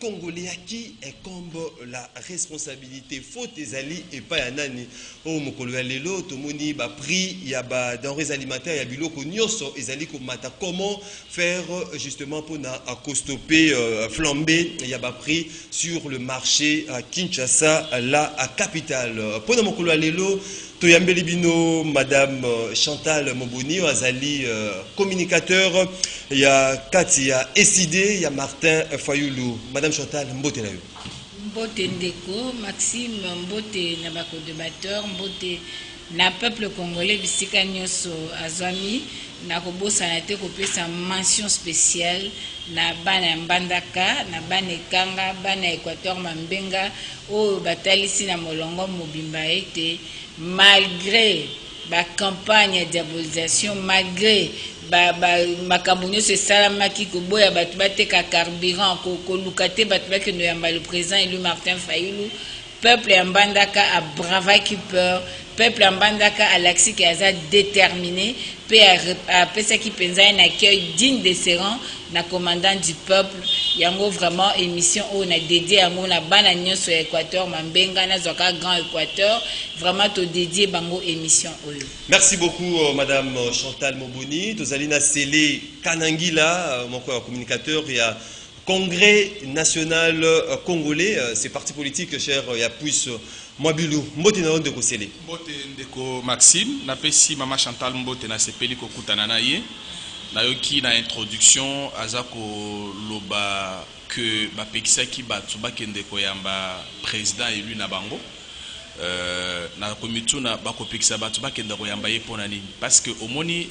congolais qui est comme la responsabilité faute des alliés et pas à nani au mokolo ya lelo tomoni ba prix ya ba denrées alimentaires ya biloko nyonso ezali ko mata comment faire justement pour na stopper flamber ya ba prix sur le marché à Kinshasa la capitale pour na mokolo ya lelo toyambeli bino madame Chantal Moboni azali communicateur ya kati ya SID ya Martin Fayulu. Madame Chantal mbote na yo. Mbote ndeko Maxime mbote na bako débatteur mbote na peuple congolais bisika nyonso azwami na kobosa na te kopesa mention spéciale na bana mbandaka na bana ekanga bana Équateur Mambenga o batalisi na molongo mobimba ete malgré la campagne de diabolisation, malgré makambo nyonso esalamaki koboya bato bateka carburant kolukate bato bakende yamba le président élu Martin Fayulu, peuple ya mbandaka a bravaki peur, peuple ya mbandaka alaksi ki aza déterminé pe apesaki penza un accueil digne de ses rangs na commandant du peuple. Yango vraiment émission où on a dédié yango na bana nyonso ya Équateur Mambenga na zoka Grand Équateur, vraiment to dédié bango émission oyo. Merci beaucoup madame Chantal Moboni. Tozalina Sele Kanangila mon communicateur et à Congrès national congolais, c'est parti politique cher ya puisse Mwabilu mbote na ndeko Sele. Mbote ndeko Maxime, na pesi mama Chantal mbote na sepeli ko kutana na ye. Na yoki na introduction azako loba que ba pekisaki batu bakende ko yamba président élu na bango na komitu na bako pekisa batu bakende ko yamba ye pona nini parce que omoni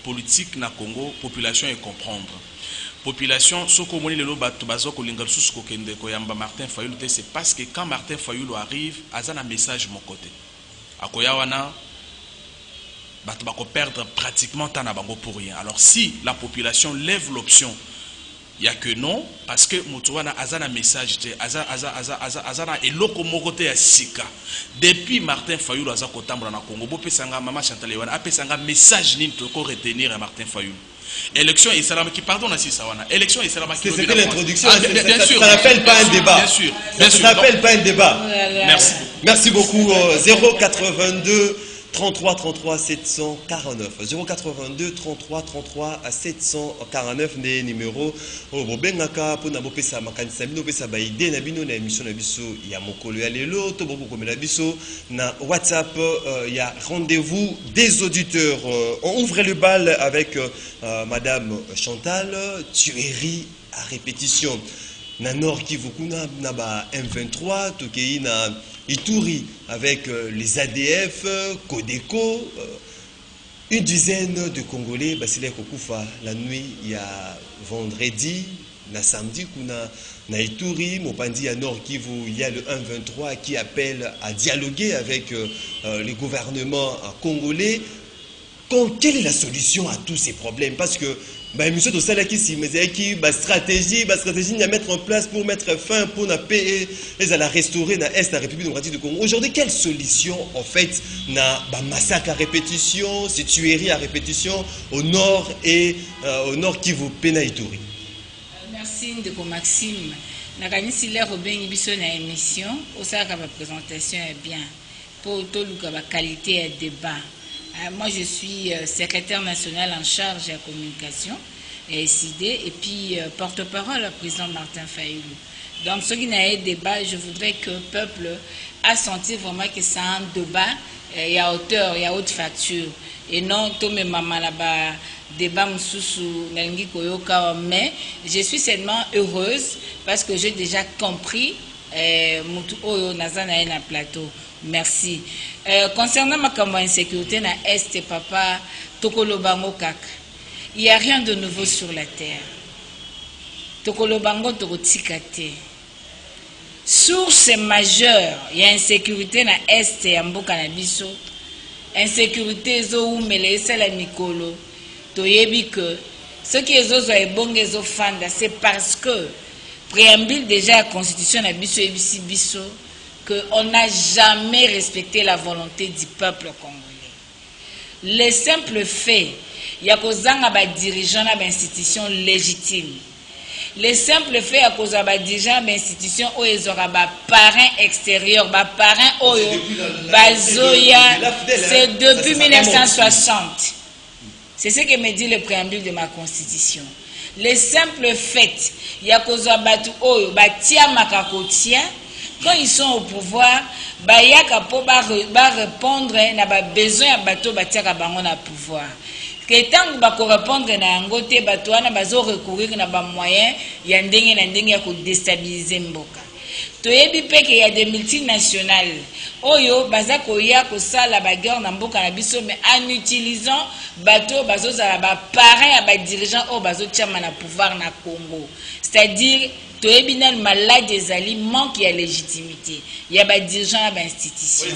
politique na Congo population et comprendre population soko omoni lelo batu bazoko linga susu ko kende ko yamba Martin Fayulu c'est parce que quand Martin Fayulu arrive azana message mon côté akoya wana tu vas perdre pratiquement tant bango pour rien. Alors si la population lève l'option, il n'y a que non, parce que Moutouana azana message, azana et locomogote à Sika. Depuis Martin Fayulu azako tambra na Congo, bo pesanga mama Chantal Ewana, a pesanga message ni toko retenir à Martin Fayulu. Élection Islam qui pardon à Sissawana. Élection Islam qui c'était l'introduction. Bien sûr. Ça n'appelle pas un débat. Bien sûr. Ça n'appelle pas un débat. Merci. Merci beaucoup. 082 33 33 749 082 33 33 749 des numéros au bobengaka pour na bopesa makanisa bino pesa ba idée na bino na émission na biso ya mokolo ya lelo to boko komela biso na WhatsApp ya rendez-vous des auditeurs. On ouvre le bal avec madame Chantal, tuerie à répétition na Nord Kivu kuna na ba M23 tokei na Ituri avec les ADF, Codeco, une dizaine de Congolais, Basile Kokufa, la nuit, il y a vendredi, na samedi, na Ituri, Mopandi à Nord Kivu, il y a le 1-23 qui appelle à dialoguer avec les gouvernements congolais. Quelle est la solution à tous ces problèmes? Parce que monsieur de Salaki si mais qui stratégie à mettre en place pour mettre fin pour la paix et à la restaurer dans l'Est la République démocratique du Congo. Aujourd'hui, quelle solution en fait na massacre à répétition, ces tueries à répétition au nord et au nord Kivu pena Ituri? Merci ndeko Maxime. Nakanisi l'air au bien biso na émission, au ça ka présentation est bien pour tout la qualité et débat. Moi, je suis secrétaire national en charge de la communication et SID et puis porte-parole au président Martin Fayulu. Donc, ce qui n'a pas de débat, je voudrais que le peuple a senti vraiment que c'est un débat, il y a hauteur, il y a haute facture. Et non, tout mes mamans là-bas, débat moussou, mais je suis seulement heureuse parce que j'ai déjà compris mon plateau. Merci. Concernant ma campagne insécurité na Est, papa, Tokolobango Kak, il n'y a rien de nouveau sur la terre. Tokolobango Tokotikate. Source majeure, il y a insécurité na Est et Mboka na biso. Insécurité zo umele la mikolo. Toyebi que ce qui est zo ebonge zo fanda, c'est parce que préambule déjà la constitution na biso et biso qu'on n'a jamais respecté la volonté du peuple congolais. Le simple fait, il y a des dirigeants dans l'institution légitime. Le simple fait à cause de déjà l'institution où ils auront parrain extérieur, parrain c'est depuis 1960. C'est ce que me dit le préambule de ma constitution. Le simple fait, il y a cause quand ils sont au pouvoir, il y a répondre à besoin à bateau na pouvoir. Que tant que répondre na ngote bateau na bazo recourir na ba moyen ya ndenge na ndenge ya ko déstabiliser mboka. Toyebi peke ya des multinationales oyo baza ko ya ko sala ba guerre na mboka na biso mais en utilisant bateau bazo za ba parrain ya ba dirigeant o bazo tchama na pouvoir na Congo. C'est-à-dire toyebi nan malade des alliés manque ya légitimité. Il y a ba dirigeant à ba institution.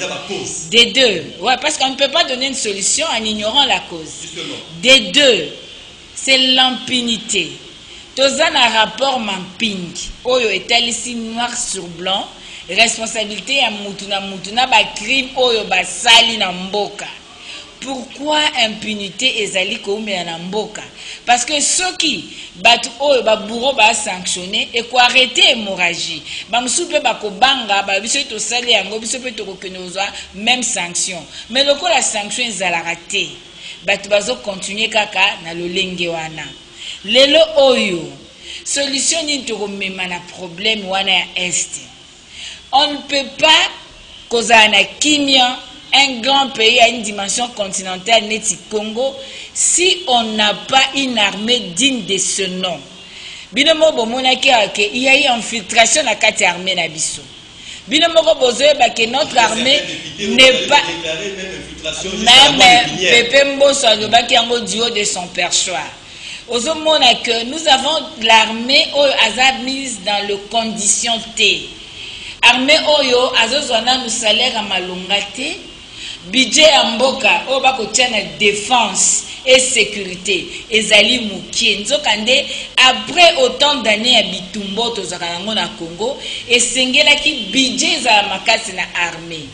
Des deux. Ouais, parce qu'on ne peut pas donner une solution en ignorant la cause. Justement. Des deux. C'est l'impunité. Tozan un rapport mapping. Oyo etalisi noir sur blanc. Responsabilité ya mutuna ba crime oyo ba sali na mboka. Pourquoi impunité ezali koumé na mboka? Parce que ceux qui batu oyo ba bourreau ba sanctionner et ko arrêter hémorragie. Ba msupe ba ko banga ba biso to sali yango biso pe to kokenozwa même sanction. Mais loko la sanction ezala raté. Batu bazo continuer kaka na lolenge wana. Lelo oyo solution ni to komema na problème wana ya est. On ne peut pas causer na kimia un grand pays à une dimension continentale neti Congo si on n'a pas une armée digne de ce nom. Binomo bomona ki il y a eu infiltration na kati armée na biso. Binomo bozoe ba que notre armée n'est pas même Pepe Mboso alobaki yango du haut de son perchoir. Ozomona que nous avons l'armée oyo azab mise dans le condition T. Armée oyo azozwana nous salaire à malongate. Budget ya mboka oyo bakotia na défense et sécurité ezali mukie nzokande après autant d'années ya bitumbo tozaka nango na Congo esengelaki budget ezala makasi na armée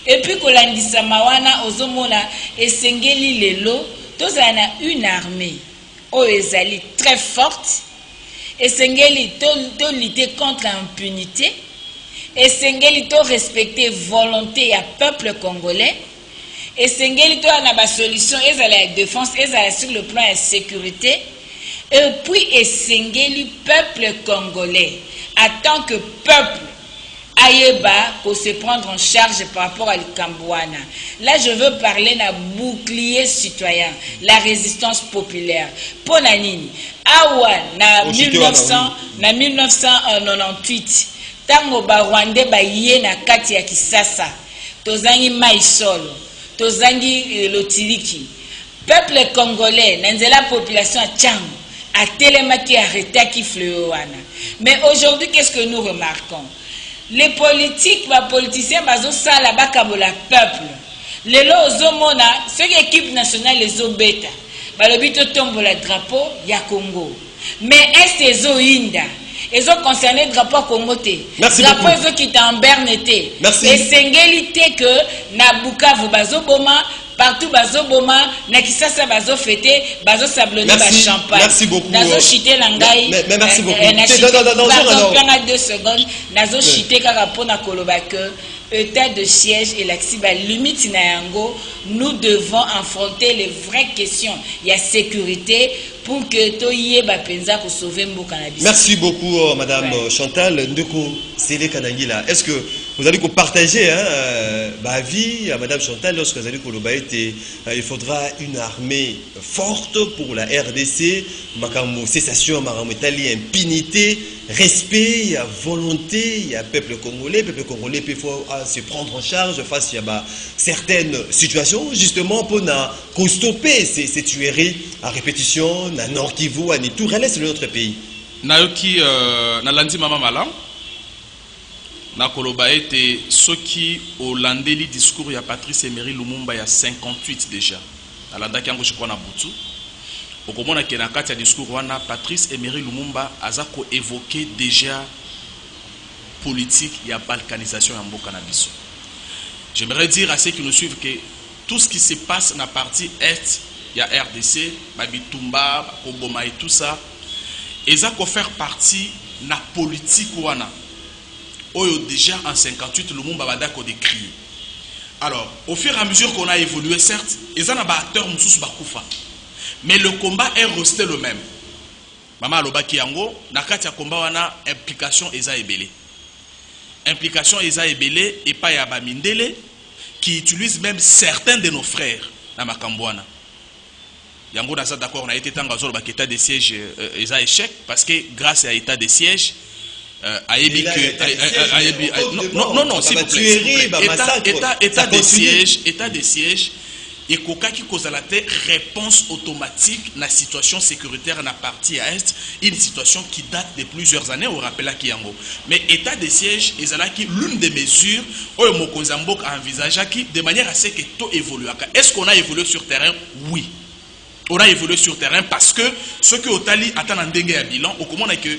et puis kolandisa mawana ozomona esengeli lelo tozala na une armée oyo ezali très forte esengeli to lutter contre l'impunité esengeli to respecter volonté ya peuple congolais. Et Sengeli to na ba solution ezala la défense ezala sur le plan de sécurité et puis Sengeli peuple congolais en tant que peuple ayeba pour se prendre en charge par rapport à l'Ikambouana. Là je veux parler d'un bouclier citoyen, la résistance populaire. Ponanini awa na 1998 tango ba Rwandais ba yé na kati ya Kisasa tozangi maisolo tozangi lotiliki peuple congolais nanzela population a tchango a telemaki arrêté qui fleuwana. Mais aujourd'hui qu'est-ce que nous remarquons? Les politiques ba politiciens bazo sala bakabola peuple lelo ozomona ce équipe nationale les obeta balobi to tombola drapeau ya Congo mais est ezo inda ils ont concerné le drapeau Congo. Drapeau ils ont quitté en Berne. Et sengélité que na Bukavu bazo boma partout bazo boma na Kisasa bazo fêter bazo sablonner ba champagne. Merci beaucoup. Nazo chité langai. Mais merci beaucoup. Dans 2 secondes nazo chité kaka pona koloba que état de siège et l'axiba limite na yango nous devons affronter les vraies questions. Il y a sécurité pour que toyé ba penza ko sauver mboka na biso. Merci beaucoup madame Chantal Ndeko Sele Kanangila. Est-ce que vous allez partager ma vie à madame Chantal lorsque vous allez il faudra une armée forte pour la RDC, makambo cessation makambo itali impunité, respect, volonté, il y a peuple congolais il faut se prendre en charge face à certaines situations justement pour stopper ces tueries à répétition na Nord Kivu à tout reste notre pays. Nayoki nalandi mama malam na koloba ete soki olandeli discours ya Patrice Emery Lumumba ya 58 déjà alandaki yango je crois na butu okomona ke na kati ya discours wana Patrice Emery Lumumba azako évoquer déjà politique ya balkanisation ya mboka na biso. J'aimerais dire à ceux qui nous suivent que tout ce qui se passe na partie est ya RDC Babitumba Koboma et tout ça eza ko faire partie na politique wana oyo déjà en 58 Lumumba bada ko décrit. Alors au fur et à mesure qu'on a évolué, certes eza na ba acteurs mususu bakufa, mais le combat est resté le même. Mama alobaki yango na kati ya combat wana implication eza ebele. Implication eza ebele et pas ya ba mindele qui utilise même certains de nos frères na makambwana. Yango na ça d'accord, on a été tanga zolo ba état de siège eza échec parce que grâce à état de siège ayebi que non s'il vous plaît, état de siège et koka qui cause la réponse automatique na situation sécuritaire na partie à est, une situation qui date de plusieurs années, on rappelle qui yango. Mais état de siège est l'une des mesures où Mokonzambok a envisagé qui de manière à ce que tout évolue. Est-ce qu'on a évolué sur terrain? Oui. On a évolué sur terrain parce que ce que Otali attend en dengue à bilan, au comment est que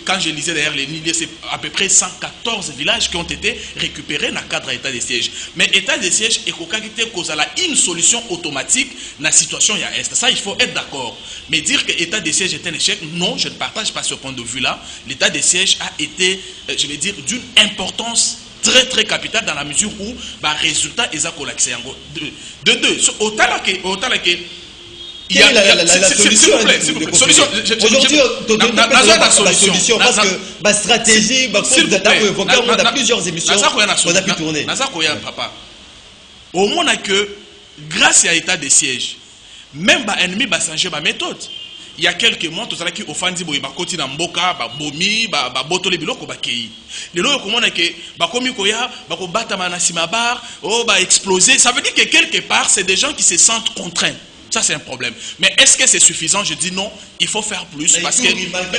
quand je lisais derrière les lignes, c'est à peu près 114 villages qui ont été récupérés dans le cadre d'état de siège. Mais état de siège est une solution automatique dans la situation à Est. Ça, il faut être d'accord. Mais dire que l'état de siège est un échec, non, je ne partage pas ce point de vue-là. L'état de siège a été, je vais dire, d'une importance très très capitale dans la mesure où le résultat est à collaxer. De deux, autant que quelle est la solution? Aujourd'hui, la solution, parce que la stratégie, on a plusieurs émissions, on a pu tourner. Au moins que, grâce à l'état de siège, même les ennemis ont changé la méthode. Il y a quelques mois, tout ça qui offensi boy bakoti na mboka ba bomi ba botole biloko ba kei. Le lo comment que ba komi koya ba ko bata manasima bar oh ba exploser, ça veut dire que quelque part c'est des gens qui se sentent contraints. Ça c'est un problème. Mais est-ce que c'est suffisant? Je dis non, il faut faire plus parce que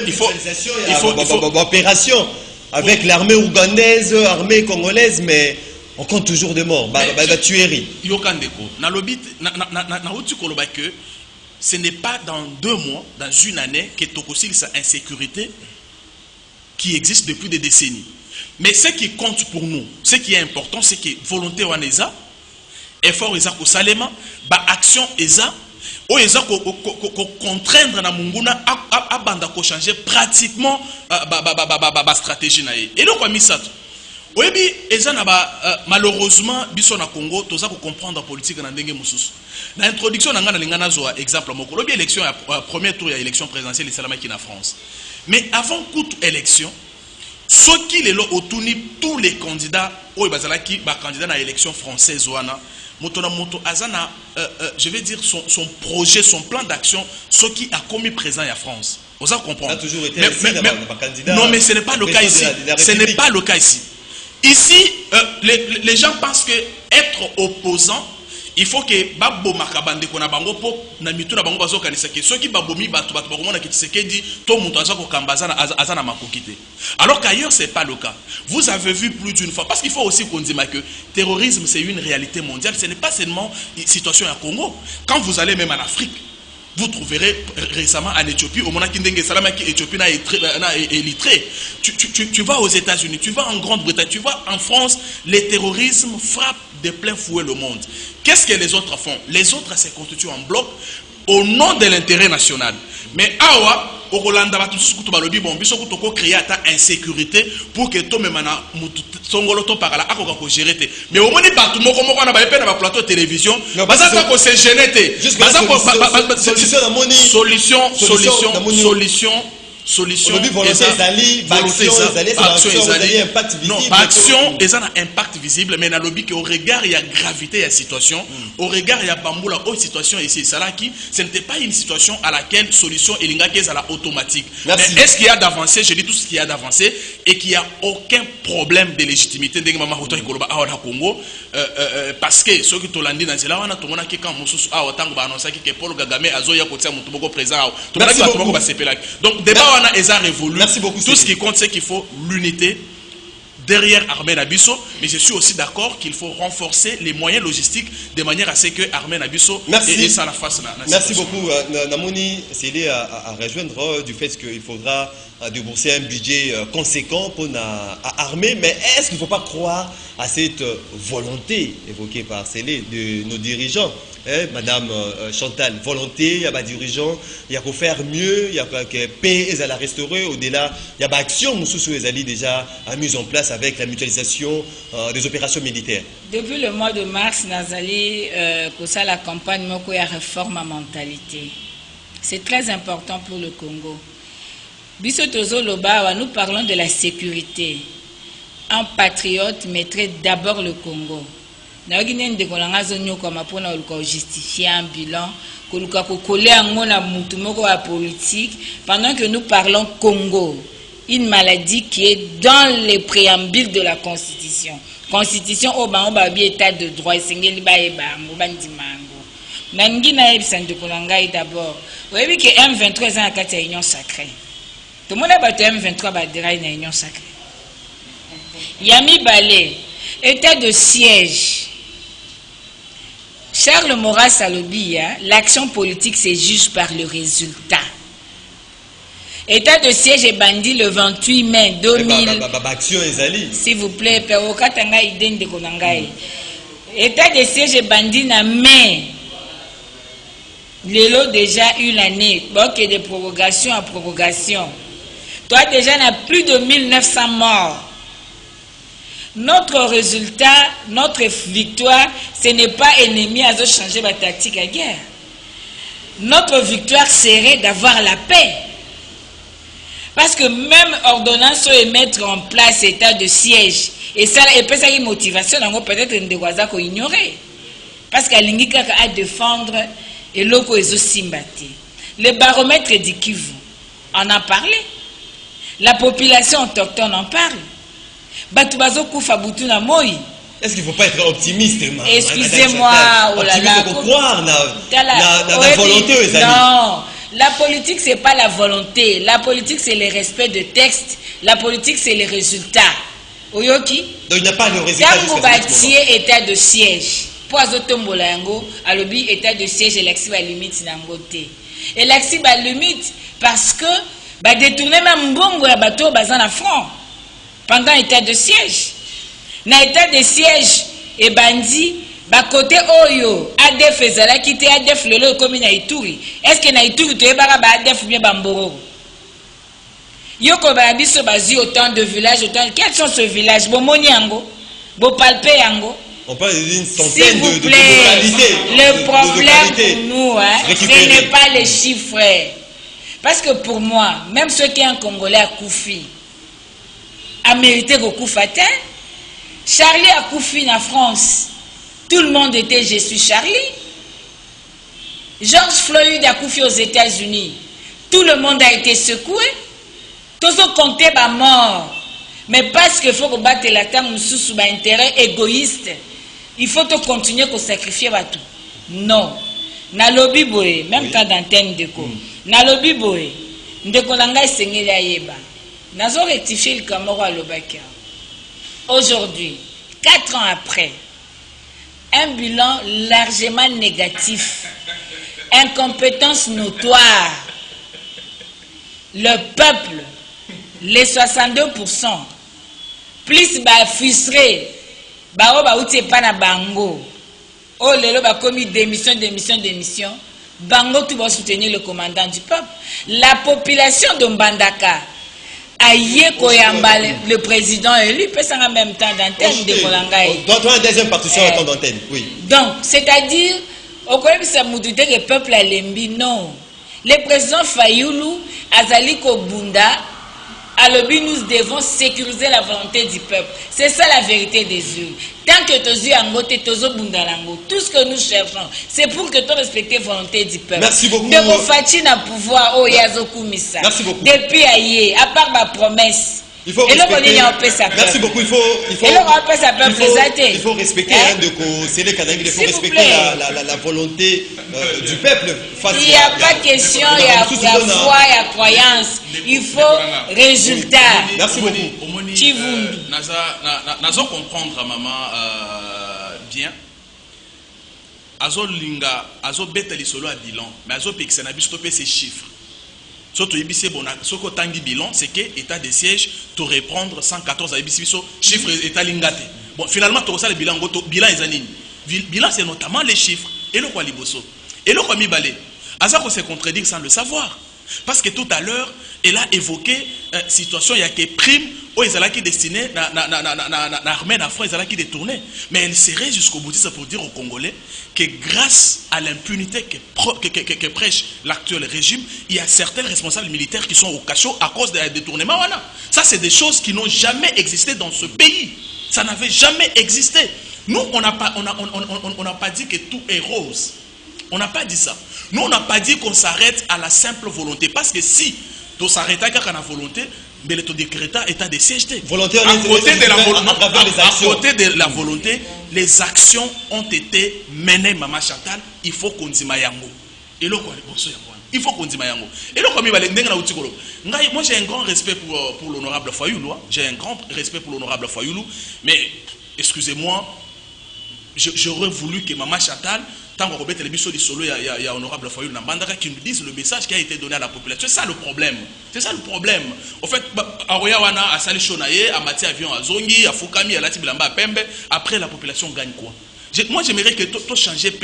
il faut opération avec l'armée ougandaise, l'armée congolaise, mais on compte toujours des morts, ba tuerie. Yokandeko na lobit na uti koloba que ce n'est pas dans 2 mois, dans une année, que Tokosil sa insécurité qui existe depuis des décennies. Mais ce qui compte pour nous, ce qui est important, c'est que volonté waneza, effort eza ko salema, ba action eza, o eza ko contraindre na munguna a banda ko changer pratiquement ba stratégie na ye. Et donc ami ça. Oyebi eza na ba malheureusement biso na Congo toza ko comprendre la politique na ndenge mususu. Na introduction na ngana lingana zo exemple moko lobi élection premier tour ya élection présidentielle et salamaki na France. Mais avant toute élection, ceux qui les otuni tous les candidats oyo bazalaki ba candidat na élection française wana moto na moto azana je vais dire son projet, son plan d'action, ce qui a commis présent à France. Vous en comprenez? Non mais ce n'est pas le cas ici. Ce n'est pas le cas ici. Ici, les gens pensent que être opposant, il faut que babo makabande kona bango po na mitu na bango bazo kanisa ke soki babomi batu bakomona ki Tshisekedi to mutu azako kambazana azana makokite. Alors qu'ailleurs c'est pas le cas. Vous avez vu plus d'une fois parce qu'il faut aussi qu'on dise que terrorisme c'est une réalité mondiale, ce n'est pas seulement une situation à Congo. Quand vous allez même en Afrique, vous trouverez récemment en Éthiopie, au moment où Salamaki Éthiopie n'a élitré. Tu vas aux États-Unis, tu vas en Grande-Bretagne, tu vas en France, le terrorisme frappe de plein fouet le monde. Qu'est-ce que les autres font? Les autres se constituent en bloc au nom de l'intérêt national. Mais awa, au Rolanda, bon, créer une insécurité pour que tout le monde songoloto par là, à gérer. Mais au moins, partout, on a un plateau de télévision, c'est gêné. Solution, action, ils ont un impact visible, mais dans le but au regard il y a gravité, il y a situation, au regard il y a bamboula, autre situation ici, ça là qui, ce n'était pas une situation à laquelle solution et l'ingakez à la automatique. Mais est-ce qu'il y a d'avancé? Je dis tout ce qu'il y a d'avancé et qu'il n'y a aucun problème de légitimité de Mama Hoto Koloba à Congo, parce que ceux qui t'ont landé dans cela, on a tout le monde qui quand Moussous a autant que annoncer que Paul Kagame a zoya côté Moutoubo présent, tout le monde va s'épeler. Donc débat on a déjà révolu. Tout ce qui compte, c'est qu'il faut l'unité derrière Armée Nabiso, mais je suis aussi d'accord qu'il faut renforcer les moyens logistiques de manière à ce que Armée Nabiso et ça la fasse. Merci beaucoup. Namoni, c'est à rejoindre du fait qu'il faudra débourser un budget conséquent pour l'armée, mais est-ce qu'il ne faut pas croire à cette volonté évoquée par Célé de nos dirigeants Madame Chantal, volonté, il y a des dirigeants, il y a qu'à faire mieux, il y a que paix et à la restaurer. Au-delà, il y a des actions qui déjà mises en place avec la mutualisation des opérations militaires. Depuis le mois de mars, Nazali, ça la campagne de la réforme à mentalité. C'est très important pour le Congo. Bisotozo Loba, nous parlons de la sécurité. Un patriote mettrait d'abord le Congo. Nous avons justifié un bilan, nous avons collé un politique pendant que nous parlons Congo. Une maladie qui est dans les préambules de la Constitution. Constitution au état de droit, Nangi na ebisande kolanga d'abord. Vous avez vu que M23 est en la union sacrée. Tout le monde a battu M23 badira na union sacrée. Yami Balé, état de siège. Charles Maurras Salobi, l'action politique se juge par le résultat. État de siège est bandit le 28 mai 2000. S'il vous plaît, Père Katanga Iden de Konangai. État de siège est bandit na mai. L'élo déjà eu l'année, donc il y a des prorogations à prorogation. Toi déjà, on a plus de 1900 morts. Notre résultat, notre victoire, ce n'est pas ennemi à changer ma tactique à guerre. Notre victoire serait d'avoir la paix. Parce que même ordonnance et mettre en place état de siège, et ça, et peut être une motivation, peut-être une dégoisa qu'on ignorait. Parce qu'à l'ingika à défendre et loko ezo simbati. Le baromètre du Kivu en a parlé. La population autochtone en parle. Batubazo kufa butu na moi. Est-ce qu'il ne faut pas être optimiste? Excusez-moi, oh là là. Croire la volonté aux amis. Non, la politique c'est pas la volonté. La politique c'est le respect de texte. La politique c'est les résultats. Oyoki. Donc il n'y a pas de résultat. Quand vous bâtiez état de siège. Poazotombola yango, alobi état de siège et l'axi va limite nangote. Et l'axi va limite parce que va détourner même bongo ya bateau bazan à front pendant état de siège. Na état de siège et bandi ba côté oyo ADF ezala kité ADF lelo comme na Ituri. Est-ce que na Ituri to ebara ba ADF bien bamboro? Yoko ba biso bazi autant de villages autant quels sont ces villages? Bomoni yango, bo palpe yango. On parle d'une centaine de localités. Le problème pour nous, ce n'est pas les chiffres. Parce que pour moi, même ceux qui sont Congolais à Koufi, a mérité beaucoup fatin. Charlie a Koufi en France. Tout le monde était je suis Charlie. George Floyd a Koufi aux États-Unis. Tout le monde a été secoué. Tous ont compté ma mort. Mais parce qu'il faut combattre la table sous intérêt égoïste. Il faut continuer à sacrifier tout. Non. Na lobby boy, même quand d'antenne de co. Na lobby boy, ndeko nanga sengeli ayeba. Nazo rectifier le Camaro à l'Obaka. Aujourd'hui, 4 ans après, un bilan largement négatif, incompétence notoire. Le peuple, les 62%, plus frustré. Bao ba uti pa na bango. Oh lelo ba commis démission. Bango tu vas soutenir le commandant du peuple. La population de Mbandaka aïe koyamba le président élu peut en même temps d'antenne de Kolangai. Donc une deuxième partition en temps d'antenne. Oui. Donc c'est-à-dire au koyebi sa mudute que peuple a lembi non. Le président Fayoulou azali ko bunda. Alors, nous devons sécuriser la volonté du peuple. C'est ça la vérité des yeux. Tant que tes yeux en côté, tes yeux bundalango, tout ce que nous cherchons, c'est pour que tu respectes la volonté du peuple. Merci beaucoup. De mon fatine à pouvoir, oh Yazoku Missa. Merci beaucoup. Depuis aïe, à part ma promesse. Il faut respecter. Merci beaucoup. Il faut respecter il faut respecter la volonté du peuple. Il n'y a pas de question, il y a foi, il y a croyance. Il faut résultat. Merci beaucoup. Nazo comprendre maman bien. Azo linga, azo beta li solo à bilan, mais azo pexena bi stopper ces chiffres. Surtout ibissé bon soko tangi bilan c'est que état de siège to reprendre 114 ibissé chiffre état lingate. Bon finalement to ça le bilan bilan ezanini. Bilan c'est notamment les chiffres. Et le quoi liboso. Et le quoi mibale. Azako se contredire sans le savoir. Parce que tout à l'heure, elle a évoqué situation, il y a que prime, où ils allaient qui destiné, l'armée d'Afrique, ils allaient qui détourner. Mais elle serait jusqu'au bout, c'est pour dire aux Congolais que grâce à l'impunité que prêche l'actuel régime, il y a certains responsables militaires qui sont au cachot à cause des détournements. Ça, c'est des choses qui n'ont jamais existé dans ce pays. Ça n'avait jamais existé. Nous, on n'a pas dit que tout est rose. On n'a pas dit ça. Nous, on n'a pas dit qu'on s'arrête à la simple volonté. Parce que si tu s'arrêtes à la volonté, mais le décréta état de siège. À côté de la volonté, les actions ont été menées, Maman Chantal. Il faut qu'on dise Mayango. Et là, il faut qu'on dise Mayango. Et là, moi, j'ai un grand respect pour l'honorable Fayoulou. J'ai un grand respect pour l'honorable Fayoulou. Mais, excusez-moi, j'aurais voulu que Maman Chantal, tant qu'on rebête les bisous du solo, il y a honorable Fayoulou Nambandaka qui nous dise le message qui a été donné à la population. C'est ça le problème. C'est ça le problème. En fait, Aroyawana a sali Shonaye, a Mati Avion à Zongi, à Fukami, à Lati Bilamba, à Pembe. Après, la population gagne quoi? Moi, j'aimerais que tout changer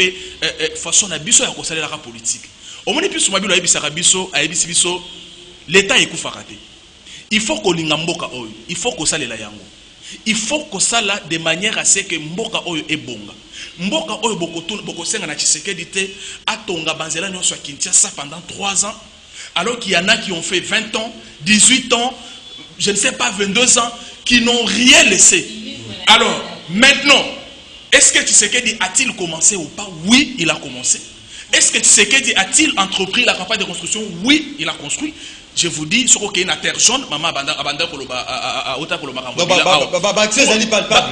façon à biso et à consaler la politique. Au moins, plus mabilo a ebisara biso, a ebisi biso, l'État est koufarate. Il faut qu'on l'ingamboka oyo. Il faut qu'on sale la yango. Il faut que ça là de manière à ce que mboka oyo est bonga. Mboka oyo boko senga na Tshisekedi te atonga banzela nyonso ya Kinshasa pendant 3 ans, alors qu'il y en a qui ont fait 20 ans, 18 ans, je ne sais pas 22 ans, qui n'ont rien laissé. Alors maintenant, est-ce que Tshisekedi a-t-il commencé ou pas? Oui, il a commencé. Est-ce que Tshisekedi a-t-il entrepris la campagne de construction? Oui, il a construit. Je vous dis, sur une terre jaune, maman abanda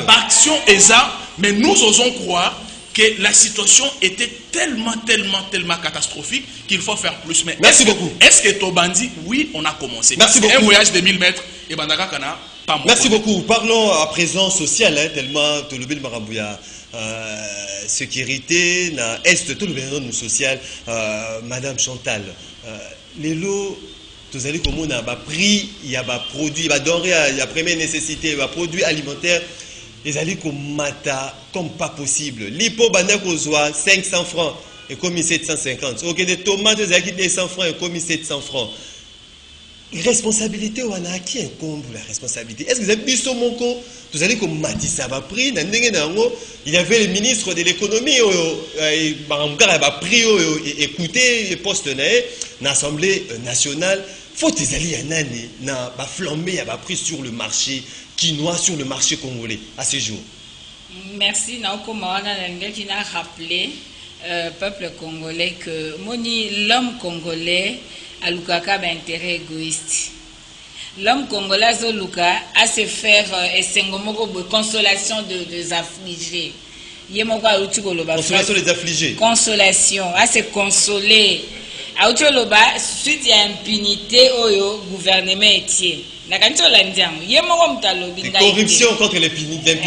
action est ça, mais nous osons croire que la situation était tellement catastrophique qu'il faut faire plus. Mais merci beaucoup. Est-ce que Tobandi? Oui, on a commencé. Merci beaucoup. Un voyage de 1000 mètres et Bandaka Kana, pas moi. Merci beaucoup. Parlons à présent social, tellement tout le Marabouya. Sécurité, na est tout le bien social, Madame Chantal. Les lots. Vous allez comme on a prix, il y a produits, il y a denrées, il y a première nécessité, il y a produits alimentaires. Les allez comme mata, comme pas possible. L'hypo banda kozwa 500 francs et comme 750. Ok, des tomates, vous avez 100 francs et comme 700 francs. Responsabilité, on a qui incombe la responsabilité? Est-ce que vous avez mis sur mon compte? Vous allez comme Matissa va prix, il y avait le ministre de l'économie, écouter les postes dans l'Assemblée nationale. Faut que les alliés na flambé a pris sur le marché quinois, sur le marché congolais à ce jour. Merci Naoko Mawana qui n'a rappelé peuple congolais que l'homme congolais a l'ukaka intérêt égoïste. L'homme congolais a se faire consolation des affligés. Consolation des affligés. Consolation, à se consoler. Suite à impunité au gouvernement etier. Corruption contre l'impunité.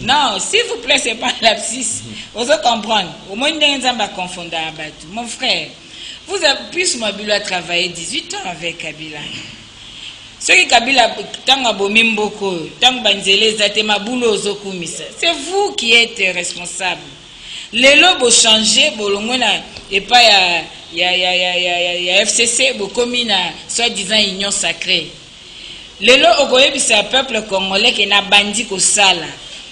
Non, s'il vous plaît, c'est pas lapsus. Vous comprendre. Au moins, confondre. Mon frère, vous avez plus mobile à travailler 18 ans avec Kabila. Ce qui Kabila, c'est vous qui êtes responsable. Les lobes changé, et pas il y a FCC, comme soi-disant union sacrée. Les lobes, c'est un peuple congolais qui n'a bandi qu'au sala.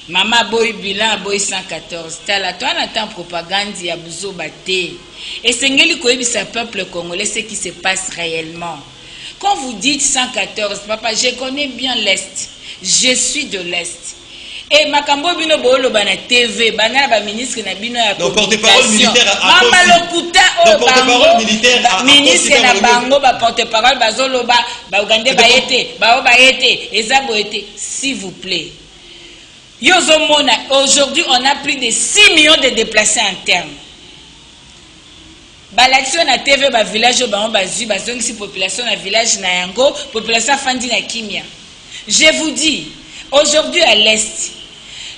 Mama boy bilan boy 114. Tala toi n'attend propagande ya buzo baté. Et sengeli koyebisa peuple congolais ce qui se passe réellement. Quand vous dites 114, papa, je connais bien l'Est. Je suis de l'Est. Et makambo bino bolo bana TV, bana ba ministre na bino ya porte-parole militaire à Mama lokuta o porte-parole militaire ministre na bango ba porte-parole bazolo ba ugande ba yete, ezabo yete, s'il vous plaît. Aujourd'hui, on a plus de 6 millions de déplacés internes. L'action na TV, ba village, si population na village na yango, population fandi na kimia. Je vous dis, aujourd'hui à l'Est,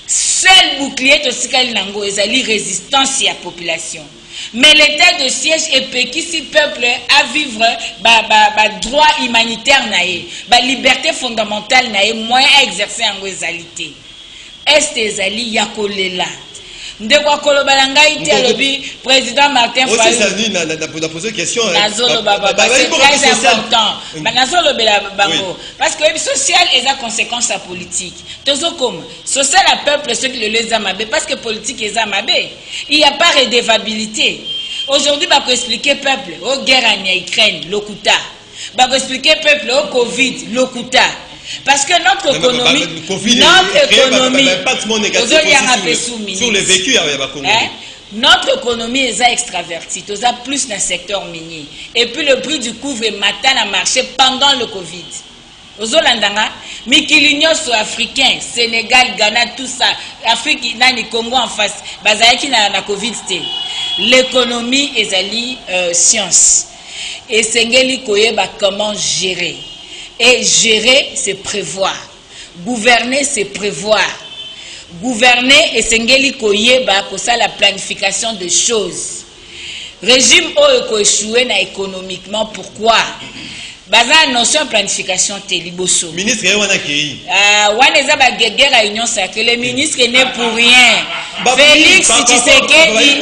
seul bouclier de Sikali Nango est la résistance à la population. Mais l'état de siège est péqué si peuple à vivre droit humanitaire, liberté fondamentale, moyen à exercer en réalité. Est ezali yakolela ndeko koloba ngai te alobi président Martin Fayulu aussi ça ni na poser question nazolo baba c'est très important nazolo bela bango parce que le social est la conséquence à politique tozo comme social à peuple ceux qui le les amabe parce que politique est amabe il y a pas redevabilité aujourd'hui va expliquer peuple au guerre en Ukraine lokuta va expliquer peuple au Covid lokuta. Parce que notre économie, sur le vécu, notre économie est extravertie, nous avons plus dans le secteur minier. Et puis le prix du couvre matin a marché pendant le Covid. Aux Hollandais, Mikilinios africain, Sénégal, Ghana, tout ça, Afrique, Nani, Congo en face, Bazaki na Covid. L'économie est science. Et Sengeli Koyeba comment gérer. Et gérer, c'est prévoir. Gouverner, c'est prévoir. Gouverner, et Sengeli Koyeba, pour ça la planification des choses. Régime Oeko échoué économiquement, pourquoi? Baza notion de planification téliboso. Ministre Wanaki. Waneza ba guerre union sacrée. Le ministre n'est pour rien. Félix Tshisekedi.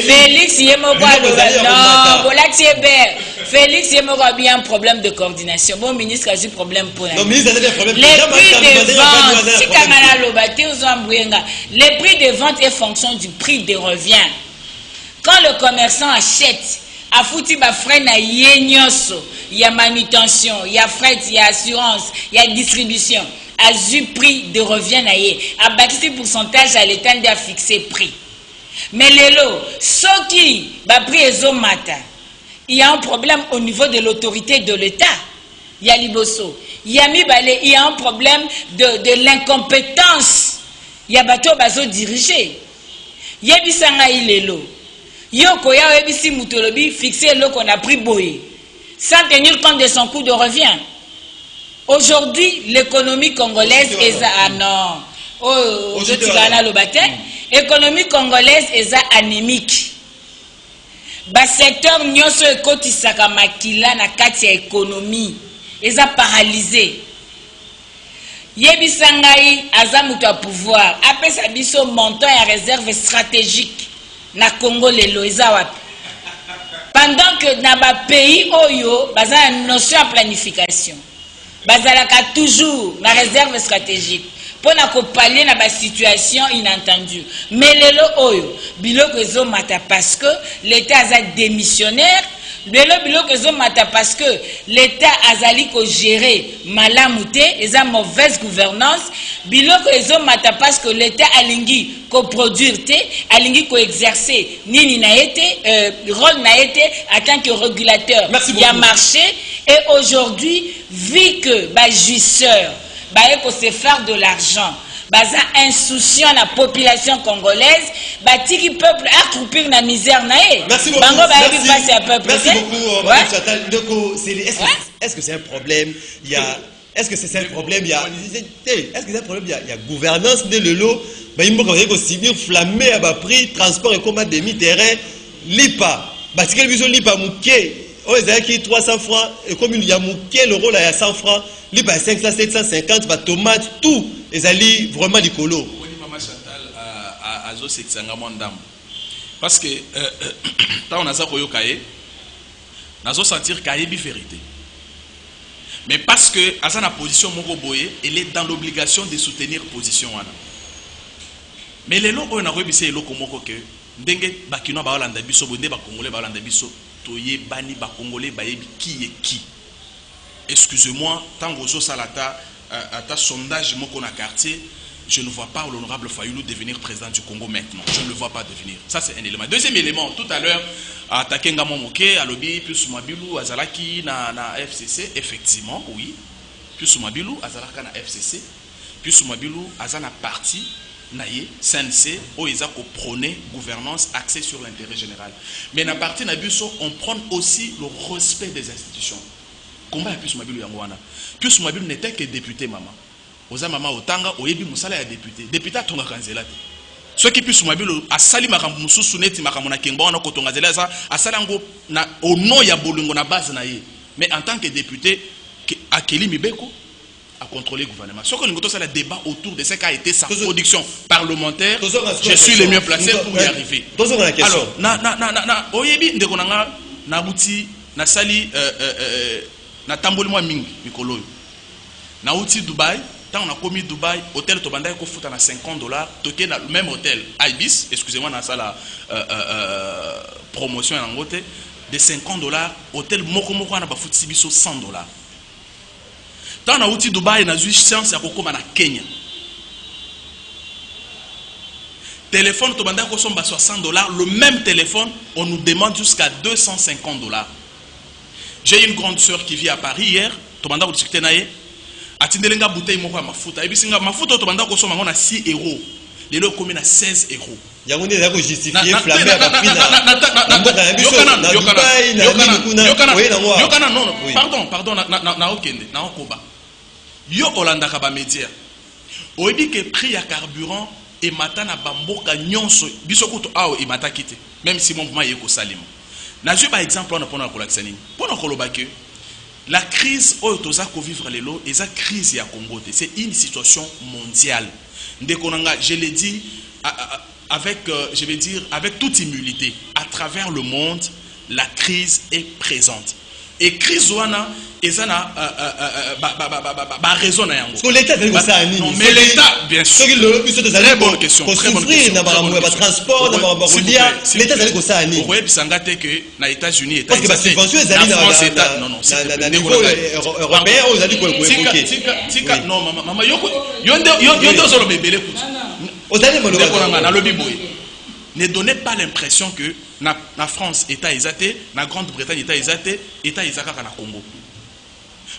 Félix Yemoko non, voilà Thiebert. Félix Yemoko a bien un problème de coordination. Bon ministre a eu problème pour la. Non, ministre a des problèmes. Les prix de vente, si Kamala Lobate aux Ambouenga, les prix de vente est fonction du prix de revient. Quand le commerçant achète a foutu ba frais na yenyoso, il y a manutention, il y a frais, il y a assurance, il y a distribution. A eu prix de revient na yé, a bâti pourcentage à l'état de fixer prix. Mais les lots, ceux qui ba prix ezo mata, il y a un problème au niveau de l'autorité de l'État. Il y a liboso, il y a il y a un problème de l'incompétence. Il y a bateau bazo dirigé. Il y a bisanga ilelo. Yoko ya ebisi mutolobi fixé l'eau qu'on a pris boye sans tenir compte de son coût de revient. Aujourd'hui, l'économie congolaise est l'économie congolaise est anémique. Ba secteur nyoso ekotisaka makila na kati ya économie est paralysé. Yebisangai aza mutu a pouvoir apesa biso montant ya réserve stratégique. Na Congo lelo eza wapi pendant que na ba pays oyo baza notion de planification bazalaka toujours na réserve stratégique pour na ko pallier na ba situation inattendue mais lelo oyo biloko ezo mata parce que l'état a démissionnaire biloko ezo mata parce que l'état azali ko gérer malamu te eza mauvaise gouvernance biloko ezo mata parce que l'état alingi ko produire te alingi ko exercer nini na été rôle na été en tant que régulateur il y a marché et aujourd'hui vu que ba jouisseur ba eko se faire de l'argent baza insouciant la population congolaise batiki peuple accroupir na misère nae bango ba yebi passe à peuple. Merci beaucoup Madame Chantal. Donc est-ce que c'est un problème il y a est-ce que c'est un problème il y a est-ce que c'est un problème il y a gouvernance de lelo ba yimbo ka ko civil flammé à bas prix transport et combat demi terrain lipa batiki biso lipa muke o ezaki 300 francs et comme il y a muke le rôle à 100 francs lipa 500 750 ba tomate tout ezali vraiment likolo. Oui, Maman Chantal a zo sexanga mondam. Parce que tant on a ça koyo kaye, nazo sentir kaye bi vérité. Mais parce que à sa position moko boye, elle est dans l'obligation de soutenir position wana. Mais les loko na ko bise loko moko ke ndenge bakino ba Holanda biso bonde ba congolais ba Holanda biso toye bani ba congolais ba yebi qui est qui. Excusez-moi, tant que salata à ta sondage moko na quartier, je ne vois pas l'honorable Fayulu devenir président du Congo maintenant. Je ne le vois pas devenir. Ça c'est un élément. Deuxième élément, tout à l'heure, attaqué Ngamomoke, Alobi, plus Mabilou, Azalaki na FCC, effectivement, oui. Plus Mabilou, Azalaka na FCC, plus Mabilou, Azana parti, naye, CNC, Oeza ko prôner gouvernance axée sur l'intérêt général. Mais na parti Nabuso, on prône aussi le respect des institutions. Combat plus Mabilou Yangwana. Plus Mabilou n'était que député, maman. Oza mama otanga oyebi musala ya député. Député atonga kanzela te. Ceux qui plus Mabilou a sali makambo mususu neti makambo na kengba wana kotonga zela za asalango na au nom ya bolingo na base na ye. Mais en tant que député akeli mibeko contrôler le gouvernement. Ce que nous avons le débat autour de ce qu'a été sa production parlementaire, je suis le mieux placé pour y arriver. Alors, oyebi ndekonanga na buti na sali na tamboli mwa mingi mikolo na uti Dubaï. Quand on a commis Dubaï, hôtel Tobanda il faut na $50, toqué dans le même hôtel Ibis, excusez-moi dans ça la promotion en côté de $50, hôtel moko moko na ba futi biso $100. Quand on a outi Dubaï na zui chance ya kokoma na Kenya. Téléphone Tobanda ko somba $60, le même téléphone, on nous demande jusqu'à $250. J'ai une grande sœur qui vit à Paris hier, Tobanda ko discuter naie. Atindelenga bouteille moko ya mafuta ebisinga mafuta tobanda ko soma ngona 6 €, lelo komi na 16 €. Yango ne zako justifier flamme ya prix yokana non pardon na okende na okoba yo olanda ka ba média oyebi ke prix ya carburant et matana bamboka nyonso biso kuto awo e matakite même si mon mouvement yeko salimo na je par exemple on a pona ko laksani pona ko loba ke la crise au Tozako vivre les lots et la crise à Congo, c'est une situation mondiale. Je l'ai dit avec, je vais dire, avec toute humilité, à travers le monde, la crise est présente. Et crise ouana, ezana raison na yango. Parce que l'État veut ça ni. Non mais l'État bien sûr. Très bonne question. Très bonne question. Na ba transport, na ba rodia, l'État veut ça ni. Pourquoi bisanga te que na États-Unis État. Parce que ba subvention ezali na France État. Non non, na niveau européen aux ali ko évoquer. Tika non maman yondo zolo bebele kutu. Ozali maloba na lobi boy. Ne donnez pas l'impression que la France État exaté, la Grande-Bretagne État exaté, État exaté na Congo.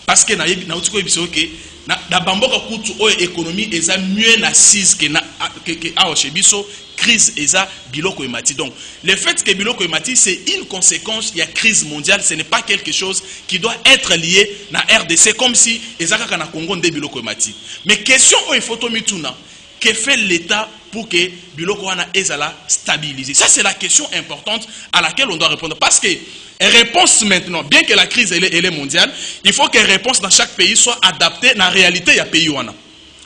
Parce que na utiko ebiso ke na bamboka kutu o économie eza mieux na assise que a chebiso crise eza biloko emati. Donc le fait que biloko emati c'est une conséquence, il y a crise mondiale, ce n'est pas quelque chose qui doit être lié na RDC comme si ezaka na Congo nde biloko emati. Mais question o photo mituna, que fait l'État pour que biloko wana ezala stabiliser? Ça c'est la question importante à laquelle on doit répondre parce que réponse maintenant, bien que la crise elle est mondiale, il faut que les réponses dans chaque pays soient adaptées à la réalité il y a pays wana.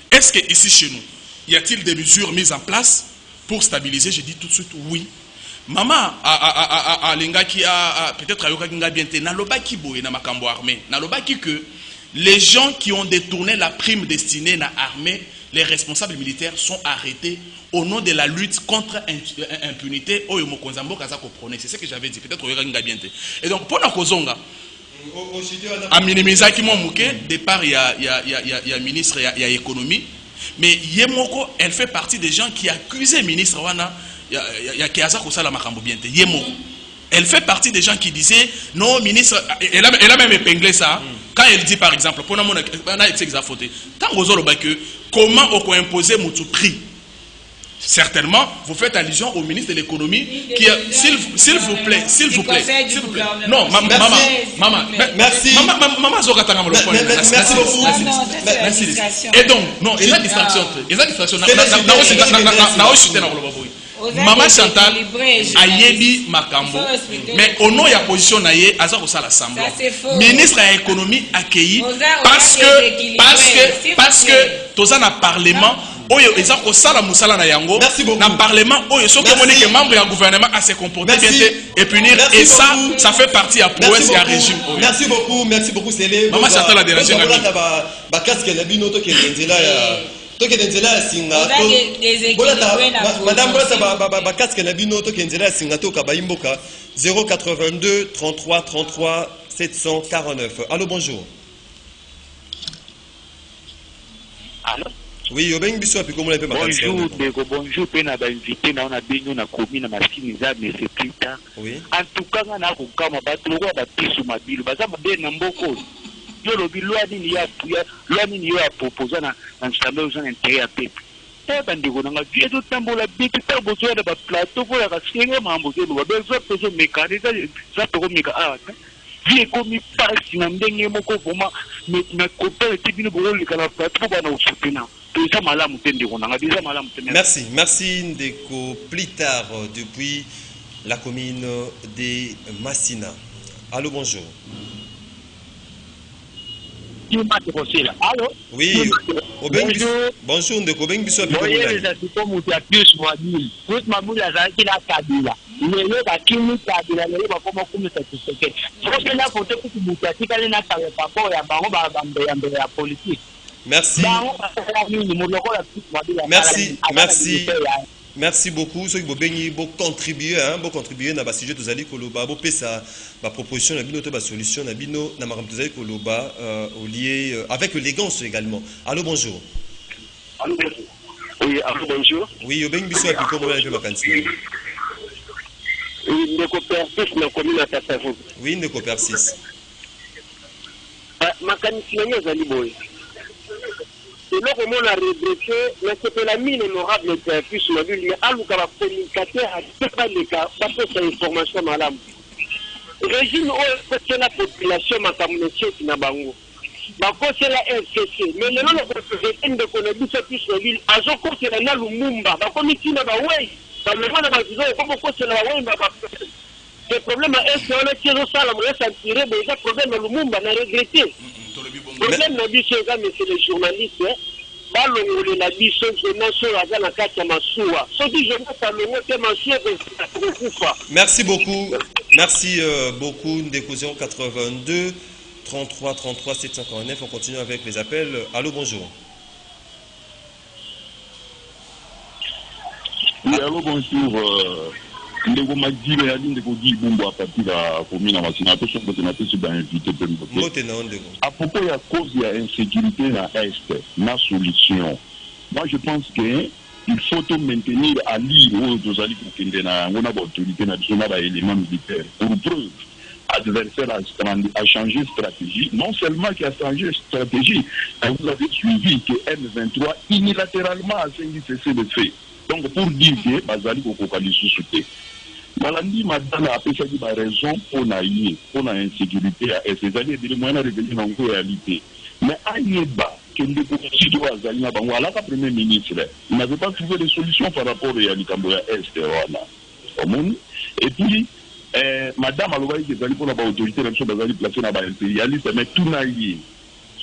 Est-ce que ici chez nous, y a-t-il des mesures mises en place pour stabiliser? Je dis tout de suite oui. Maman a linga qui a peut-être ayoka kinga bien te na lobaki boye na makambo armée. Na lobaki que les gens qui ont détourné la prime destinée à l'armée, les responsables militaires sont arrêtés au nom de la lutte contre l'impunité. C'est ce que j'avais dit. Peut-être et donc, pour la Kozonga, à minimiser qui m'ont moqué, départ, il y a ministre, il y a économie. Mais Yemoko, elle fait partie des gens qui accusent le ministre Wana, il y a Kiaza Kosala Makambo Biente. Yemoko. Elle fait partie des gens qui disaient, non, ministre, elle a même épinglé ça. Quand elle dit par exemple, pour comment on peut imposer mon prix? Certainement, vous faites allusion au ministre de l'économie qui a, s'il vous plaît. Non, maman, merci. Maman, merci beaucoup. Et donc, non, il y a distraction. Maman Chantal a yebi makambo, mais au nom de la position naie, aza ko sala semblant. Ministre de l'économie accueilli parce que toza na parlement oyo eza ko sala musala na yango na parlement oyo soki moni que membre du gouvernement a se comporter bien et punir et ça fait partie à prouesse ya régime. Merci beaucoup Célé. Maman Chantal a dérangé na ba casque la bino to ke nzela ya to ke nzela singa to madame ba casque la bino to ke nzela singa to ka ba imboka 082 33 33 749. Allô, bonjour. Allô. Oui, bonjour, bonjour, pena ba invité na ona benyo na komi na masini za mais c'est plus tard. Oui. En tout cas na ko kama ba tlo ba pisu mabilu baza mabe na mboko. Yo lobi loi ni ya proposer na nsambe aux intérêts à peuple. Ta bandiko na vie to tambola bitu ta bozo na ba plateau pour la singa mambo zo ba bezo peso mécanique za to mika ah. Vie komi pasi na ndenge moko voma na côté tibino bolo likala plateau ba na usupina. Merci Ndeko. Plus tard, depuis la commune de Massina. Allô, bonjour. Kima Tekosela. Allô? Oui, bonjour, Ndeko. Obengi biso api Voyez komona. les assistants Moutiapius Mouadil. Tout Mamoul Azaki la Kabila. Lelo bakimi Kabila, lelo bakoma kumi satisfait. Parce que la photo que Moutiapi kali na savait pas quoi ya bango ba ya politique. Merci. Merci beaucoup. Ceux qui vont contribuer, vont contribuer dans le sujet de Zali Koloba, vont faire sa proposition, la solution, la bino, na maram Zali Koloba, lié avec élégance également. Allô, bonjour. Allô, oui, allô, bonjour. Oui, au Bengi Bissou, comment on a fait ma cantine? Oui, ne coopère na commune à Tatavou. Oui, ne coopère 6. Ma cantine est Zali Boy. Et là, comment on a regretté, mais c'est la mine honorable de plus ma ville, à l'ouka communicateur à pas les cas, parce que c'est information madame. Régime c'est la population ma communauté qui n'a bango. Ma c'est la RCC, mais le nom de connaître plus la ville, à Joko c'est la Lumumba, ma comité n'a pas ouais, dans le monde de la comme c'est la ouais, le problème est qu'on a tiré ça, la moyenne s'en tirer, mais il y a problème à Lumumba, on a regretté. Le problème de c'est les journalistes. La merci beaucoup. Merci beaucoup. Ndeko 082 33 33 749. On continue avec les appels. Allô, bonjour. Oui, allô, bonjour. Ndeko Magile ya Ndeko Gibumbo à partir de la commune à Massina, tout ce que tu as invité pour nous. À propos de la cause de l'insécurité dans l'Est, la solution, moi je pense qu'il faut tout maintenir à l'île où nous allons pour l'autorité nationale à l'élément militaire. Pour preuve, l'adversaire a changé de stratégie. Non seulement qu'il a changé de stratégie, mais vous avez suivi que M23 unilatéralement a cessé de fait. Donc pour dire que Bazali Kokokali sous-souté. Malandi madame a appelé ça raison pour l'insécurité et ces années de moyens de revenir en réalité. Mais à Yéba, que le président Azali Nabango, la premier ministre, il n'avait pas trouvé de solution par rapport à l'Ikamboya Est. Et puis, madame Alobaï qui est pour l'autorité de l'Azali placée dans l'impérialiste, mais tout n'a lié.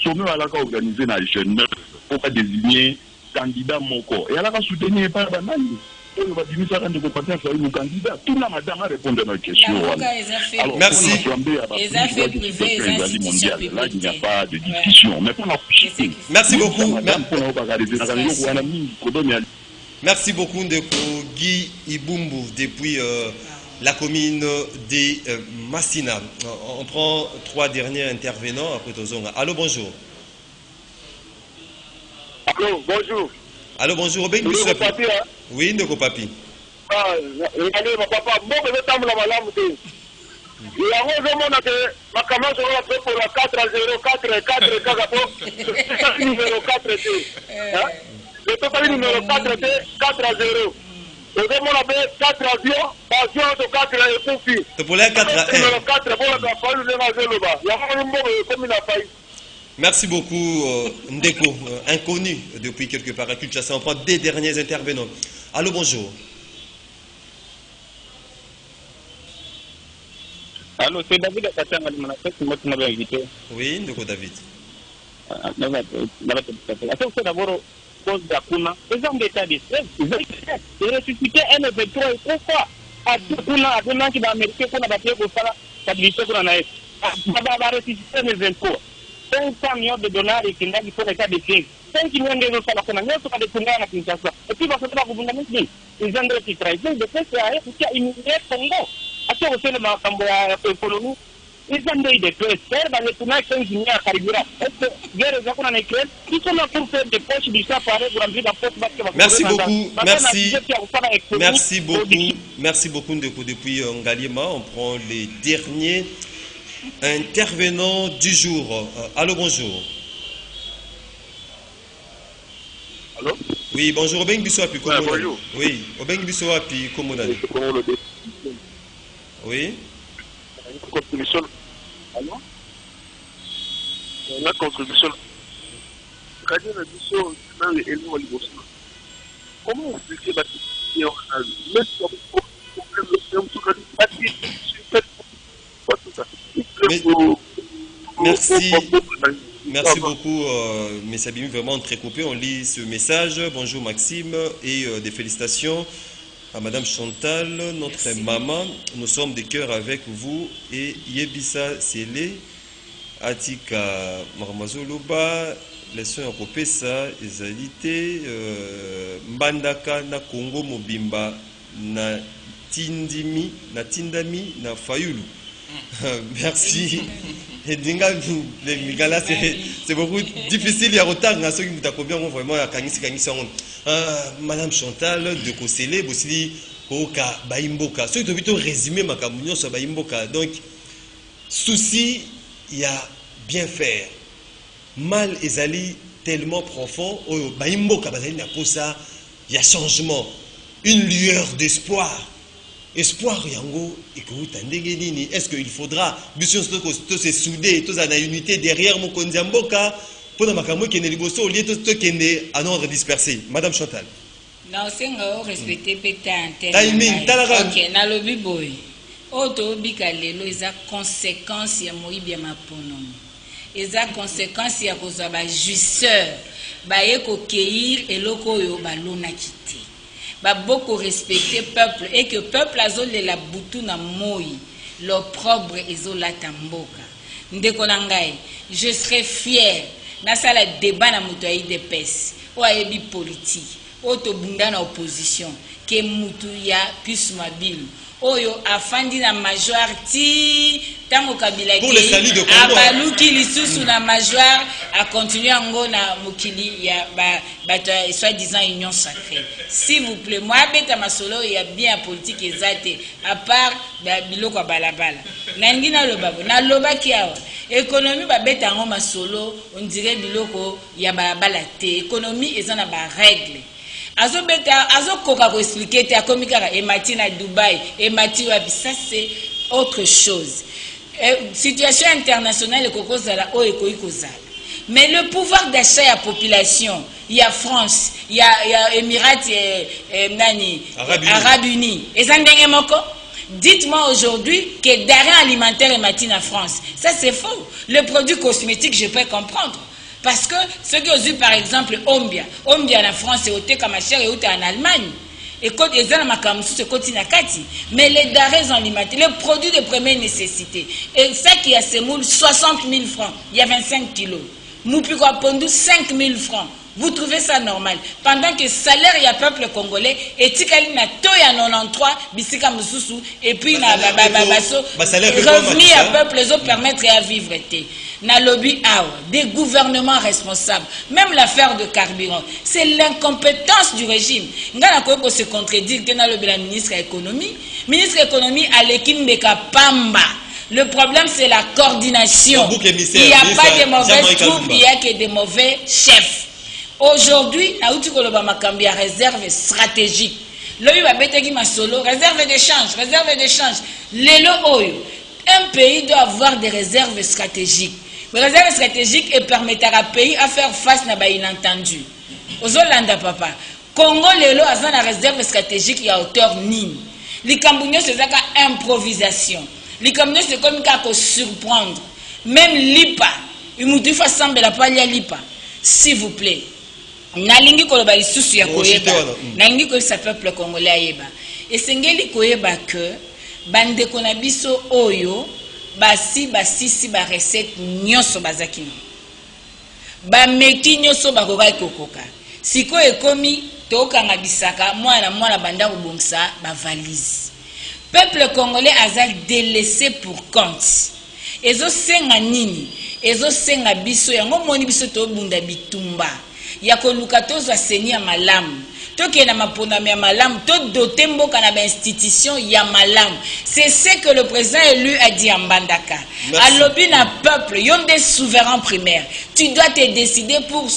Sommet à la organisé dans les jeunes pour désigner candidat Moko. Et elle a soutenu par Banani. On va dire ça quand on compare ça avec candidat. Tout la madame a répondu à ma question. Alors, merci. Là, il n'y a pas de discussion. Mais pour la merci beaucoup. Merci beaucoup de Guy Ibumbu depuis la commune de Massina. On prend 3 derniers intervenants après Tozonga. Allô, bonjour. Allô, bonjour. Allô, bonjour. Oui, Ndeko Papi. Papa, bon, je vais t'emmener la malade. Il y a un moment que ma camarade va pour la 4 à 0, 4 numéro 4. Le total numéro 4 4 à 0. Le moment avait 4 avions, avion de 4 et conflit. C'est pour les 4 à 1. Numéro 4, pour la faille, le bas. Il y a un moment comme il a failli. Merci beaucoup, Ndeko, inconnu depuis quelque part à Kinshasa. On prend 2 derniers intervenants. Allô, bonjour. Allô, c'est David Akatanga, je m'avais invité. Oui, Ndeko David. C'est d'abord cause d'Akuna. Les hommes d'État de stress, ils ont ressuscité un événement. Pourquoi Akuna, Akuna qui va américain, qu'on a battu pour ça, stabilité qu'on a eu. Va ressusciter un événement. 500 millions de dollars et qu'il faut l'état de siège. 5 millions de dollars, on a mis sur des tournées à Kinshasa. Et puis, parce que le gouvernement dit, ils ont des trahis. De fait, c'est une Congo. À ce moment-là, ma campagne économique, ils ont des prestataires dans les tournées 15 millions à carburant. Est-ce que guerre est qu'on a écrit? Ils sont là pour faire des poches du safaret pour remplir la poche. Merci beaucoup. Merci beaucoup. Merci beaucoup, Ndeko. Depuis Ngalima, on prend les derniers intervenant du jour. Allô, bonjour. Allô? Oui, bonjour. Obeng Bissoapi, comment on bonjour. Oui, Obeng Bissoapi, comment on a dit? Oui. Une contribution. Allô? La contribution. Comment expliquer la question? Merci beaucoup, M. Sabimi, vraiment très coupé. On lit ce message. Bonjour Maxime et des félicitations à Madame Chantal, notre Merci. Maman. Nous sommes de cœur avec vous et Yebisa Sele, Atika Marmazoloba, leçon à Kopesa, Ezalité, Mbandaka, na Congo Mobimba, na Tindami, na Fayulu. Merci. Et c'est beaucoup difficile. Il y a autant de ceux qui m'ont vraiment Madame Chantal de Kosele, Bossili, Oka, Baimboka. Ceux qui ont plutôt résumé ma communion sur Baimboka. Donc, souci, il y a bien faire. Mal ezali tellement profond. Baimboka, il y a changement. Une lueur d'espoir. Espoir yango est-ce qu'il faudra tous se souder tous en unité derrière mon kondiamboka pour na makambo qui ne liboso au lieu tout qui est en ordre dispersé. Madame Chantal. Non, c'est nga respecter pétain timing talaga. OK, na lobi boy. Oto bika lelo eza conséquence ya moyibi ma ponomi. Eza conséquence ya kozwa ba juisseur ba yeko keir eloko yo balona kité. Beaucoup respecter peuple et que peuple azole la butu na moi l'opprobre ezola tamboka ndeko na ngai je serai fier na sala débat na mutu de pes o ayebi politique o to bunda na opposition ke mutu ya plus mobile oyo afandi na major ti tango kabila ki abaluki lisusu na major a continuer ngo na mokili ya ba soi-disant union sacrée. S'il vous plaît, moi beta masolo ya bien politique ezate à part biloko balabala nangina lobabo na lobaki awa économie ba beta ngo masolo on dirait biloko ya balabala te économie ezana ba règle azo koka ko expliquer te akomikaka e matina Dubaï e mati wapi, ça c'est autre chose. Situation internationale kokozala o ekoyi kozala. Mais le pouvoir d'achat à la population, il y a France, il y a Émirats Arabes Unis. Et ça dites-moi aujourd'hui que denrées alimentaires et matines en France. Ça c'est faux. Le produit cosmétique, je peux comprendre. Parce que ceux qui ont vu par exemple Ombia en France et Ote Kamachère et Ote en Allemagne. Et quand ils ont mais les denrées alimentaires, les produits de première nécessité, et ça qui a ces moules 60 000 francs, il y a 25 kilos. Moupiko Pondu 5 000 francs. Vous trouvez ça normal? Pendant que salaire y a peuple congolais et tikali na to ya 93 bisika mususu et puis na revenu à peuple les autres permettre à vivre été. Na lobby des gouvernements responsables, même l'affaire de carburant, c'est l'incompétence du régime. Ngana ko se contredire que na lobby la ministre de l'économie à l'équipe Beka Pamba. Le problème, c'est la coordination. Il n'y a pas de mauvaises troupes, il n'y a que de mauvais chefs. Aujourd'hui, il y a réserve stratégique. Réserve d'échange. Un pays doit avoir des réserves stratégiques. Les réserves stratégiques permettra au pays à faire face à l'inattendu. Ozolanda papa. Congo lelo a une réserve stratégique à hauteur nini. Les Cambodgiens c'est une improvisation. Les camions c'est comme ça pour surprendre. Même l'IPA, il me dit faut sembler la palia l'IPA. S'il vous plaît. Nalingi koloba lisusu ya koyeba. Nalingi ko sa peuple congolais ayeba. Et sengeli koyeba que bande konabiso oyo basi ba recette nyonso bazakino. Ba meki nyonso bakoka kokoka. Siko ekomi tokanga bisaka mwana banda kobongisa ba valise. Peuple congolais a délaissé pour compte. Ezo senga nini? Ezo senga biso yango moni biso to bunda bitumba. Yako lukatozo asenia malamu. Toki na maponami ya malamu, to doté mboka na ba institution ya malamu. C'est ce que le président élu a dit en Mbandaka. Alobi na peuple, yon des souverains primaires. Tu dois te décider pour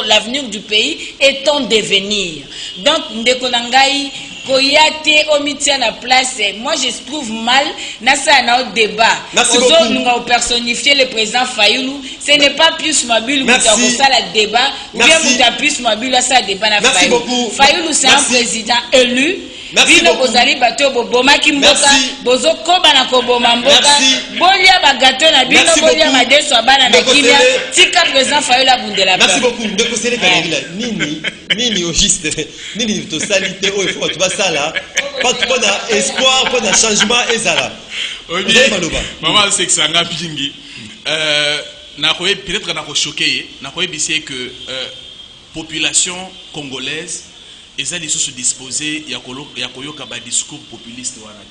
l'avenir du pays et ton devenir. Donc ndeko nangai Koyate omitia na place, moi je trouve mal nasa na débat. Aujourd'hui nous avons personnifié le président Fayoulou, ce n'est pas plus mobile ou ça la débat ou bien plus mobile ça débat na Fayoulou. Fayoulou c'est un président élu bino bozali bato bobomaki mboka bozokoba na koboma mboka bolia bagato na bino bolia madeso ya bana na kimia tika président Fayulu abundela. Merci beaucoup ndeko Sele Kanangila nini au juste nini tosali te oyo faut tu basala pas trop na espoir pour na changement ezala. Maman c'est que ça nga pingi peut-être na ko choquer na ko ebisier que population congolaise ezali sous disposer ya koyoka ba discours populiste wana.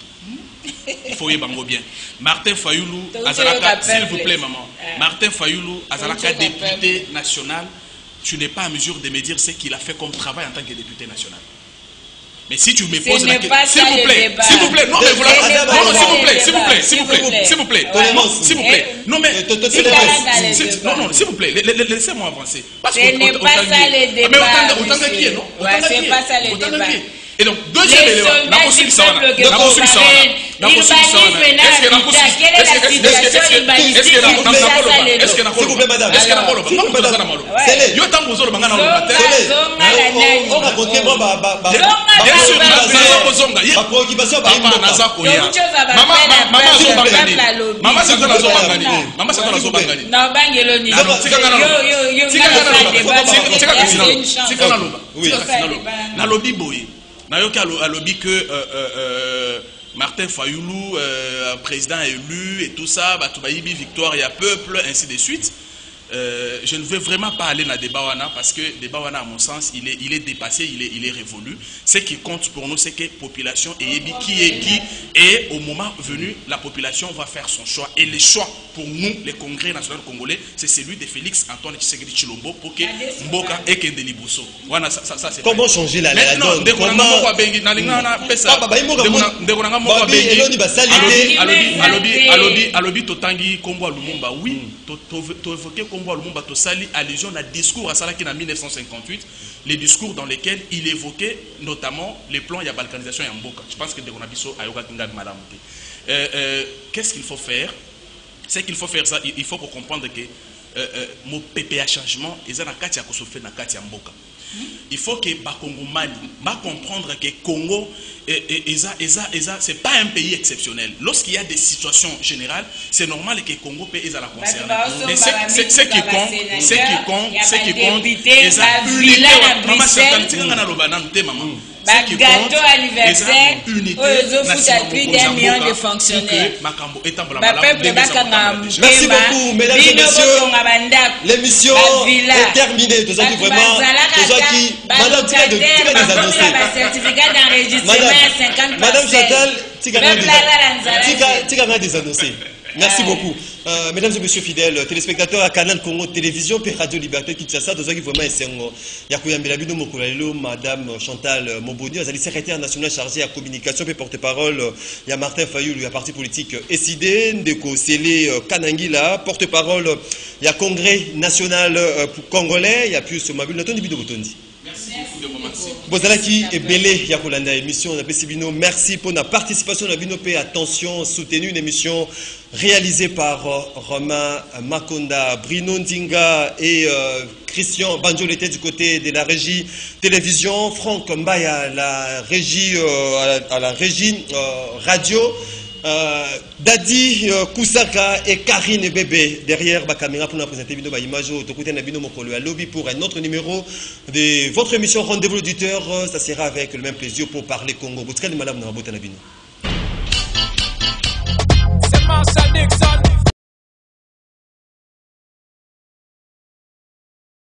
Il faut y bango bien. Martin Fayulu azalaka, s'il vous plaît maman. Martin Fayulu azalaka député national. Tu n'es pas en mesure de me dire ce qu'il a fait comme travail en tant que député national. Mais si tu me poses la question, s'il vous plaît, non mais voilà, non s'il vous plaît, non mais non s'il vous plaît, laissez-moi avancer. Parce que c'est pas ça le débat. Mais autant que qui est non? C'est pas ça le débat. Et donc, deuxième élément, est-ce Nayoka a lobby que Martin Fayulu, président élu et tout ça, Batoubaïbi, victoire et à peuple, ainsi de suite. Je ne veux vraiment pas aller dans le débat wana parce que le débat wana, à mon sens, il est dépassé, il est révolu. Ce qui compte pour nous, c'est que la population est qui est qui, et au moment venu, la population va faire son choix. Et le choix pour nous, les congrès nationaux congolais, c'est celui de Félix Antoine Tshisekedi Tshilombo pour que Mboka et Kendeli Bousso. Voilà, ça c'est. Comment changer la donne? Alobi Totangi Kombo Lumumba, oui, évoqué Kombo Lumumba Tosali allusion à discours à Salaki en 1958, les discours dans lesquels il évoquait notamment les plans de la balkanisation et Mboka. Je pense que Degonabiso a yoga kinga madame. Qu'est-ce qu'il faut faire? C'est qu'il faut faire ça, il faut comprendre que mon PPA changement est un akati à Kosofé na kati Mboka. Il faut que Bakongomani va comprendre que Congo c'est pas un pays exceptionnel. Lorsqu'il y a des situations générales, c'est normal que Congo peut être concerné. Mais ce qui compte, c'est gâteau anniversaire, plus d'un million de fonctionnaires. Merci beaucoup, mesdames et messieurs. L'émission est terminée. Madame Chantal, merci beaucoup. Mesdames et messieurs fidèles, téléspectateurs à Canal Congo Télévision et Radio Liberté Kinshasa, tous ceux qui vraiment essengo. Yakuyambela bino mokolelo, Madame Chantal Moboni, elle est secrétaire nationale chargée à communication et porte-parole. Il y a Martin Fayulu, il y a parti politique SID, Ndeko Sele Kanangila, porte-parole. Il y a Congrès national congolais, il y a plus Mabul Natondi Bido Botondi. Bozalaki et Belé Yakolanda émission on appelle Sibino. Merci pour la participation à Bino P. Attention, soutenu une émission réalisée par Romain Makonda, Bruno Ndinga et Christian Banjol était du côté de la régie télévision, Franck Mbaya la régie à la régie radio. Dadi Kousaka et Karine Bébé derrière la caméra pour nous présenter Bino Imajo Tokoute Nabino Mokolo à lobby pour un autre numéro de votre émission Rendez-vous l'auditeur. Ça sera avec le même plaisir pour parler Congo. Boutskali Madame Nabota Nabino.